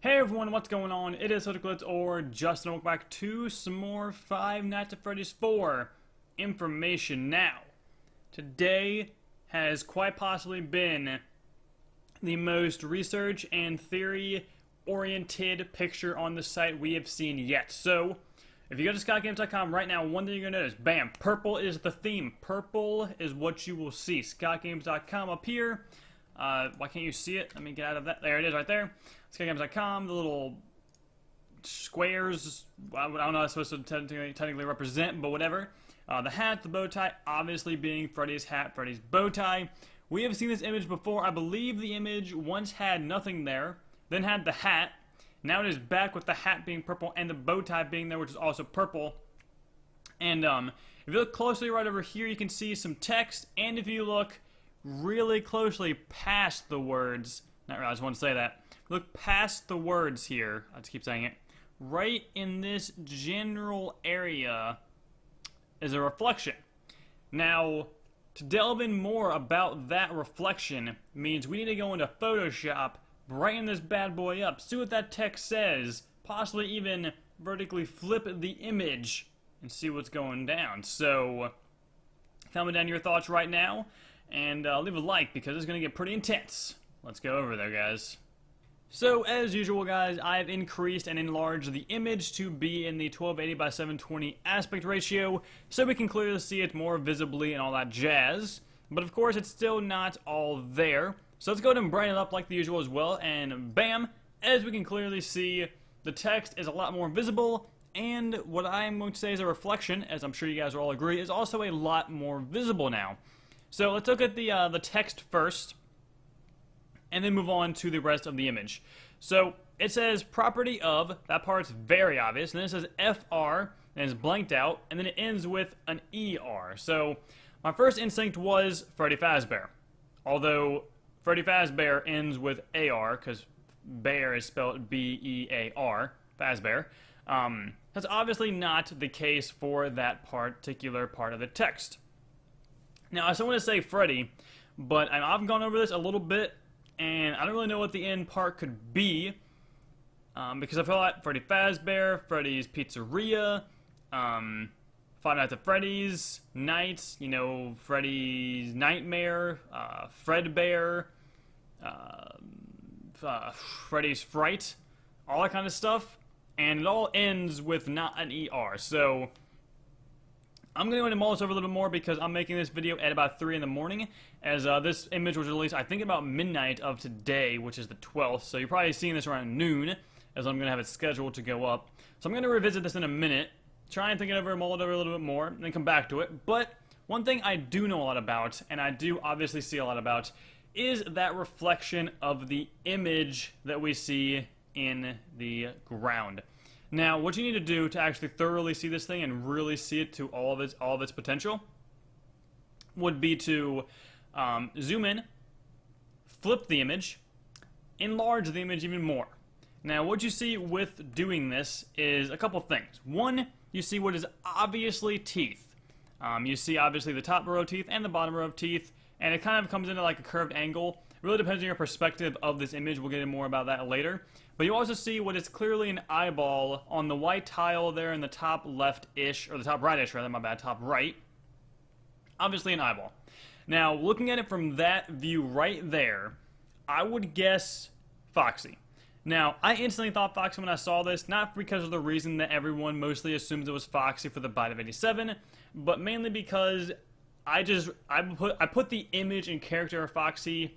Hey everyone, what's going on? It is BliTzz or Justin. Welcome back to some more Five Nights at Freddy's 4 information. Now, today has quite possibly been the most research and theory oriented picture on the site we have seen yet. So, if you go to scottgames.com right now, one thing you're going to notice, bam, purple is the theme. Purple is what you will see. scottgames.com up here. Why can't you see it? Let me get out of that. There it is right there. SkyGames.com, the little squares, I don't know what it's supposed to technically represent, but whatever. The hat, the bow tie, obviously being Freddy's hat, Freddy's bow tie. We have seen this image before. I believe the image once had nothing there, then had the hat. Now it is back with the hat being purple and the bow tie being there, which is also purple. And if you look closely right over here, you can see some text, and if you look really closely past the words, not really, I just want to say that. Look past the words here, I just keep saying it. Right in this general area is a reflection. Now, to delve in more about that reflection means we need to go into Photoshop, brighten this bad boy up, see what that text says, possibly even vertically flip the image and see what's going down. So, comment down your thoughts right now, and leave a like because it's going to get pretty intense. Let's go over there, guys. So, as usual, guys, I've increased and enlarged the image to be in the 1280 by 720 aspect ratio, so we can clearly see it more visibly and all that jazz. But, of course, it's still not all there. So let's go ahead and brighten it up like the usual as well, and bam, as we can clearly see, the text is a lot more visible, and what I'm going to say is a reflection, as I'm sure you guys will all agree, is also a lot more visible now. So let's look at the text first, and then move on to the rest of the image. So it says property of, that part's very obvious, and then it says FR, and it's blanked out, and then it ends with an ER. So my first instinct was Freddy Fazbear. Although Freddy Fazbear ends with AR, because bear is spelled B-E-A-R, Fazbear. That's obviously not the case for that particular part of the text. Now, I still want to say Freddy, but I've gone over this a little bit, and I don't really know what the end part could be, because I feel like Freddy Fazbear, Freddy's Pizzeria, Five Nights at Freddy's, Nights, you know, Freddy's Nightmare, Fredbear, Freddy's Fright, all that kind of stuff, and it all ends with not an ER, so I'm going to go into mull this over a little bit more because I'm making this video at about 3 in the morning, as this image was released, I think, about midnight of today, which is the 12th, so you're probably seeing this around noon, as I'm going to have it scheduled to go up. So I'm going to revisit this in a minute, try and think it over, mull it over a little bit more, and then come back to it. But one thing I do know a lot about, and I do obviously see a lot about, is that reflection of the image that we see in the ground. Now, what you need to do to actually thoroughly see this thing and really see it to all of its potential would be to zoom in, flip the image, enlarge the image even more. Now, what you see with doing this is a couple things. One, you see what is obviously teeth. You see, obviously, the top row of teeth and the bottom row of teeth, and it kind of comes into like a curved angle. It really depends on your perspective of this image. We'll get into more about that later. But you also see what is clearly an eyeball on the white tile there in the top left-ish, or the top right-ish, rather, my bad, top right. Obviously an eyeball. Now, looking at it from that view right there, I would guess Foxy. Now, I instantly thought Foxy when I saw this, not because of the reason that everyone mostly assumes it was Foxy for the Bite of 87, but mainly because I put the image and character of Foxy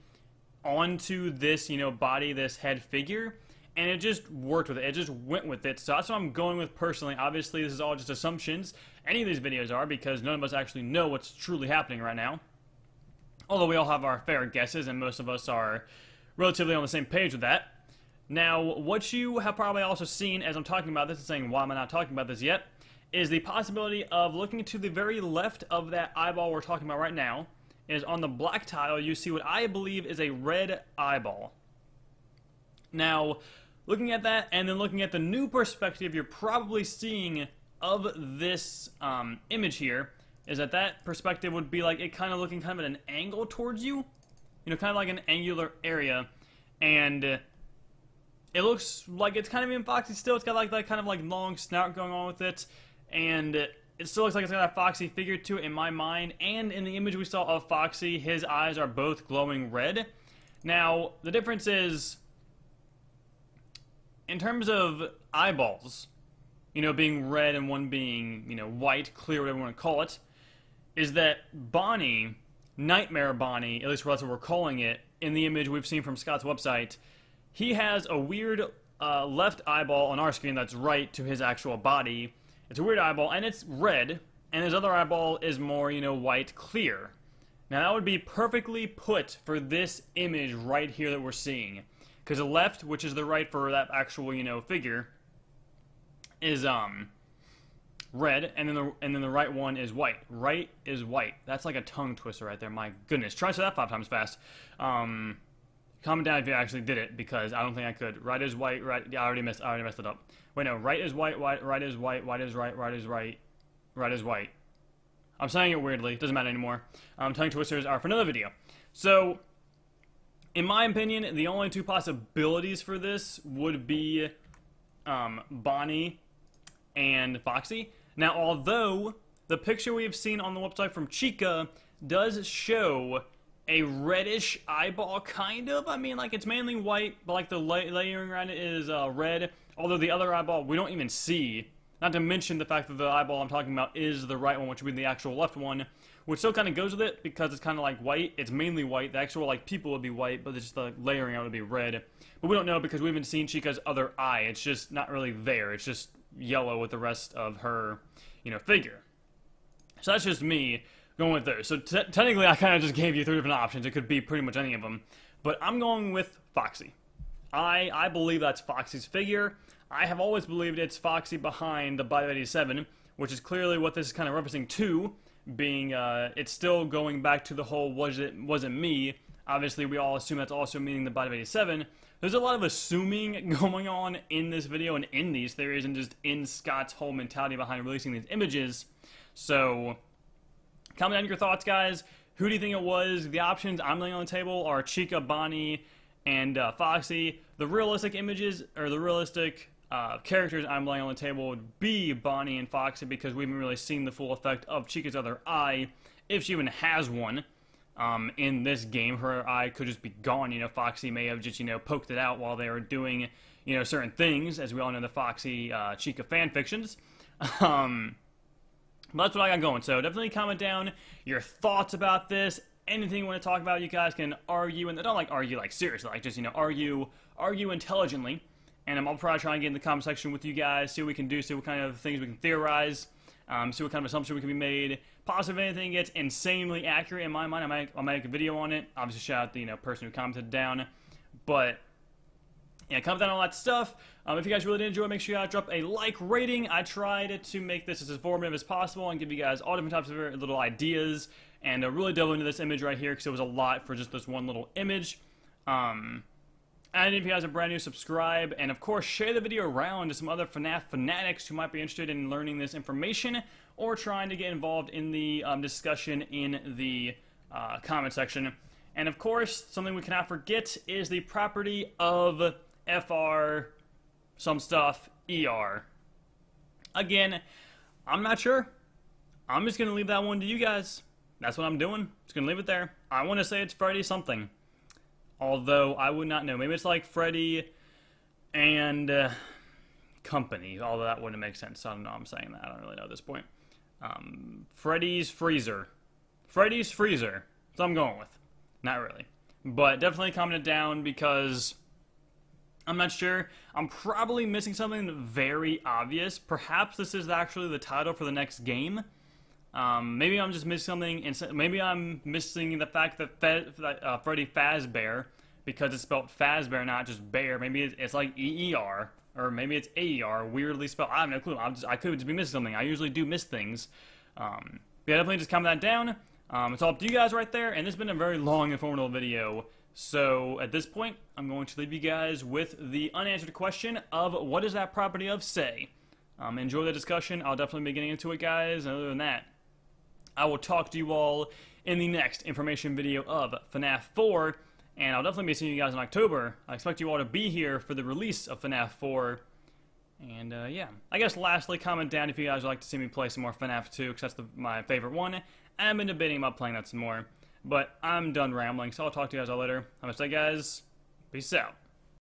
onto this, you know, body, this head figure, and it just worked with it. It just went with it. So that's what I'm going with personally. Obviously, this is all just assumptions. Any of these videos are, because none of us actually know what's truly happening right now. Although we all have our fair guesses, and most of us are relatively on the same page with that. Now, what you have probably also seen as I'm talking about this and saying, why am I not talking about this yet, is the possibility of looking to the very left of that eyeball we're talking about right now, is on the black tile, you see what I believe is a red eyeball. Now, looking at that, and then looking at the new perspective you're probably seeing of this image here, is that perspective would be like it kind of looking kind of at an angle towards you. You know, kind of like an angular area. And it looks like it's kind of being foxy still. It's got like that kind of like long snout going on with it, and it still looks like it's got a foxy figure to it in my mind. And in the image we saw of Foxy, his eyes are both glowing red. Now, the difference is, in terms of eyeballs, you know, being red and one being, you know, white, clear, whatever you want to call it, is that Bonnie, Nightmare Bonnie, at least that's what we're calling it, in the image we've seen from Scott's website, he has a weird left eyeball on our screen that's right to his actual body. It's a weird eyeball, and it's red, and his other eyeball is more, you know, white clear. Now, that would be perfectly put for this image right here that we're seeing. Because the left, which is the right for that actual, you know, figure, is, red, and then the right one is white. Right is white. That's like a tongue twister right there. My goodness. Try to say that 5 times fast. Comment down if you actually did it, because I don't think I could. Right is white, right... Yeah, I already messed it up. Wait, no. Right is white, right is white, white is right, right is right, right is white. I'm saying it weirdly. It doesn't matter anymore. Tongue twisters are for another video. So, in my opinion, the only 2 possibilities for this would be Bonnie and Foxy. Now, although the picture we have seen on the website from Chica does show a reddish eyeball, kind of. I mean, like, it's mainly white, but, like, the layering around it is red. Although the other eyeball, we don't even see. Not to mention the fact that the eyeball I'm talking about is the right one, which would be the actual left one, which still kind of goes with it, because it's kind of like white. It's mainly white. The actual, like, people would be white, but just the layering out would be red. But we don't know, because we haven't seen Chica's other eye. It's just not really there. It's just yellow with the rest of her, you know, figure. So that's just me going with those. So technically, I kind of just gave you 3 different options. It could be pretty much any of them. But I'm going with Foxy. I believe that's Foxy's figure. I have always believed it's Foxy behind the BliTzz 87, which is clearly what this is kind of referencing to, being, it's still going back to the whole wasn't me. Obviously, we all assume that's also meaning the BliTzz 87. There's a lot of assuming going on in this video and in these theories, and just in Scott's whole mentality behind releasing these images. So, comment down your thoughts, guys. Who do you think it was? The options I'm laying on the table are Chica, Bonnie, and Foxy. The realistic images, or the realistic characters I'm laying on the table would be Bonnie and Foxy, because we haven't really seen the full effect of Chica's other eye, if she even has one. In this game, her eye could just be gone. You know, Foxy may have just, you know, poked it out while they were doing, you know, certain things, as we all know the Foxy Chica fanfictions. But that's what I got going. So definitely comment down your thoughts about this. Anything you want to talk about, you guys can argue, and don't like argue like seriously, like just, you know, argue intelligently. And I'll probably try and get in the comment section with you guys, see what we can do, see what kind of things we can theorize, see what kind of assumption we can be made. Possibly if anything gets insanely accurate in my mind, I might make a video on it. Obviously, shout out the, you know, person who commented down. But yeah, comment down on all that stuff. If you guys really did enjoy, make sure you guys drop a like rating. I tried to make this as informative as possible and give you guys all different types of little ideas, and really delve into this image right here, because it was a lot for just this one little image. And if you guys are brand new, subscribe, and of course, share the video around to some other FNAF fanatics who might be interested in learning this information, or trying to get involved in the discussion in the comment section. And of course, something we cannot forget is the property of FR some stuff ER. Again, I'm not sure. I'm just going to leave that one to you guys. That's what I'm doing. Just going to leave it there. I want to say it's Freddy something. Although, I would not know. Maybe it's like Freddy and Company. Although that wouldn't make sense. I don't know. I'm saying that. I don't really know at this point. Freddy's Freezer. Freddy's Freezer. That's what I'm going with. Not really. But definitely comment it down, because I'm not sure. I'm probably missing something very obvious. Perhaps this is actually the title for the next game. Maybe I'm just missing something. Maybe I'm missing the fact that Freddy Fazbear, because it's spelled Fazbear, not just bear. Maybe it's like EER, or maybe it's AER, weirdly spelled. I have no clue. I could just be missing something. I usually do miss things. Yeah, definitely just comment that down. It's all up to you guys right there, and this has been a very long, informative video. So, at this point, I'm going to leave you guys with the unanswered question of what does that property of say? Enjoy the discussion. I'll definitely be getting into it, guys. And other than that, I will talk to you all in the next information video of FNAF 4, And I'll definitely be seeing you guys in October. I expect you all to be here for the release of FNAF 4. And, yeah. I guess lastly, comment down if you guys would like to see me play some more FNAF 2, because that's my favorite one. And I've been debating about playing that some more. But I'm done rambling, so I'll talk to you guys all later. I'm gonna say, guys, peace out.